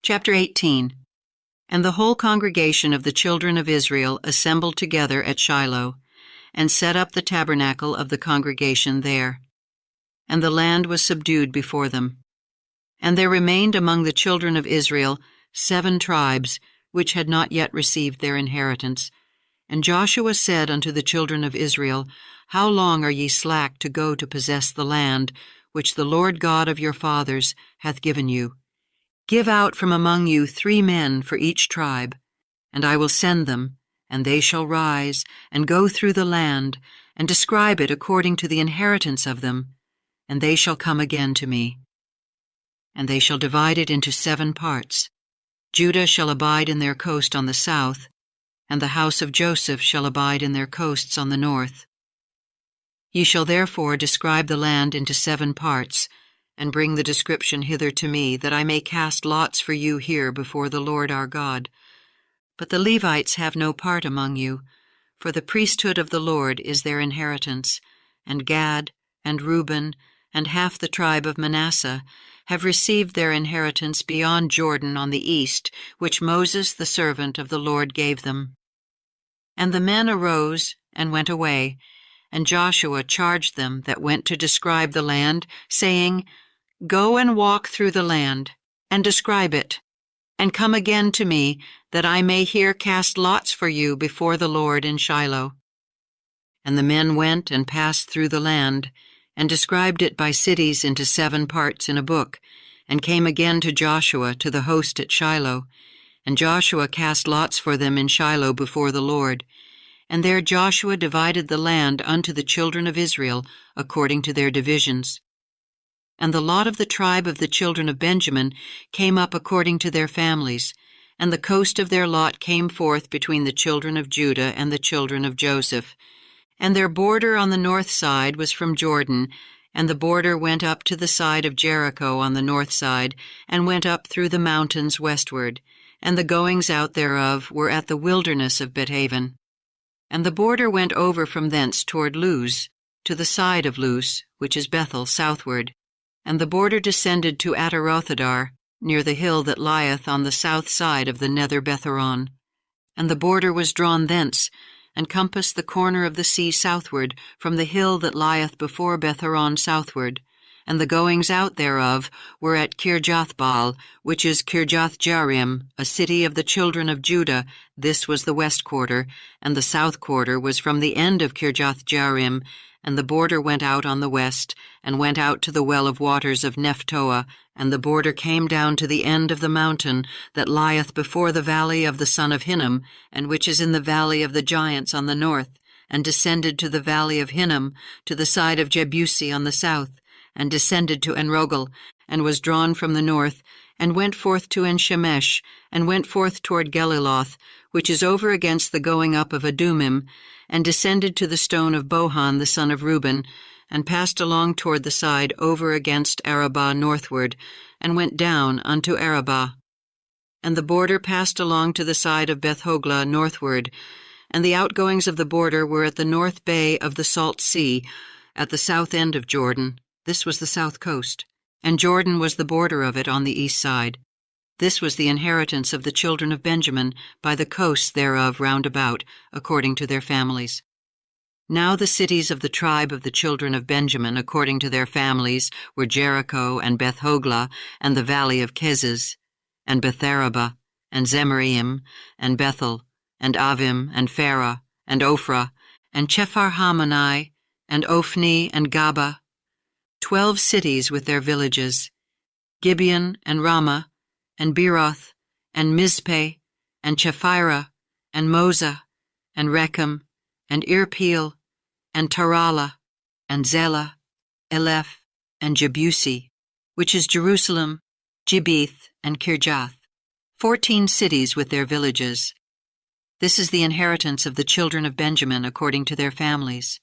Chapter 18. And the whole congregation of the children of Israel assembled together at Shiloh, and set up the tabernacle of the congregation there. And the land was subdued before them. And there remained among the children of Israel 7 tribes, which had not yet received their inheritance. And Joshua said unto the children of Israel, How long are ye slack to go to possess the land, which the Lord God of your fathers hath given you? Give out from among you 3 men for each tribe, and I will send them, and they shall rise, and go through the land, and describe it according to the inheritance of them, and they shall come again to me. And they shall divide it into 7 parts. Judah shall abide in their coast on the south, and the house of Joseph shall abide in their coasts on the north. Ye shall therefore describe the land into 7 parts, and bring the description hither to me, that I may cast lots for you here before the Lord our God. But the Levites have no part among you, for the priesthood of the Lord is their inheritance, and Gad, and Reuben, and half the tribe of Manasseh have received their inheritance beyond Jordan on the east, which Moses the servant of the Lord gave them. And the men arose and went away, and Joshua charged them that went to describe the land, saying, Go and walk through the land, and describe it, and come again to me, that I may here cast lots for you before the Lord in Shiloh. And the men went and passed through the land, and described it by cities into 7 parts in a book, and came again to Joshua to the host at Shiloh. And Joshua cast lots for them in Shiloh before the Lord. And there Joshua divided the land unto the children of Israel according to their divisions. And the lot of the tribe of the children of Benjamin came up according to their families, and the coast of their lot came forth between the children of Judah and the children of Joseph. And their border on the north side was from Jordan, and the border went up to the side of Jericho on the north side, and went up through the mountains westward, and the goings out thereof were at the wilderness of Bethaven. And the border went over from thence toward Luz, to the side of Luz, which is Bethel, southward. And the border descended to Atarothadar, near the hill that lieth on the south side of the nether Betheron. And the border was drawn thence, and compassed the corner of the sea southward, from the hill that lieth before Betheron southward. And the goings out thereof were at Kirjathbaal, which is Kirjathjearim, a city of the children of Judah. This was the west quarter, and the south quarter was from the end of Kirjathjearim. And the border went out on the west, and went out to the well of waters of Nephtoah, and the border came down to the end of the mountain that lieth before the valley of the son of Hinnom, and which is in the valley of the giants on the north, and descended to the valley of Hinnom, to the side of Jebusi on the south, and descended to Enrogel, and was drawn from the north, and went forth to Enshemesh, and went forth toward Geliloth, which is over against the going up of Adumim, and descended to the stone of Bohan the son of Reuben, and passed along toward the side over against Arabah northward, and went down unto Arabah. And the border passed along to the side of Beth-hoglah northward, and the outgoings of the border were at the north bay of the Salt Sea, at the south end of Jordan. This was the south coast, and Jordan was the border of it on the east side. This was the inheritance of the children of Benjamin by the coasts thereof round about, according to their families. Now the cities of the tribe of the children of Benjamin, according to their families, were Jericho, and Beth-hoglah, and the valley of Keziz, and Betharabah, and Zemaraim, and Bethel, and Avim, and Farah, and Ophrah, and Chepharhamonai, and Ophni, and Gaba, 12 cities with their villages, Gibeon, and Ramah, and Beeroth, and Mizpeh, and Chephirah, and Moza, and Rechem, and Irpeel, and Tarala, and Zelah, Eleph, and Jebusi, which is Jerusalem, Gibeath, and Kirjath, 14 cities with their villages. This is the inheritance of the children of Benjamin according to their families.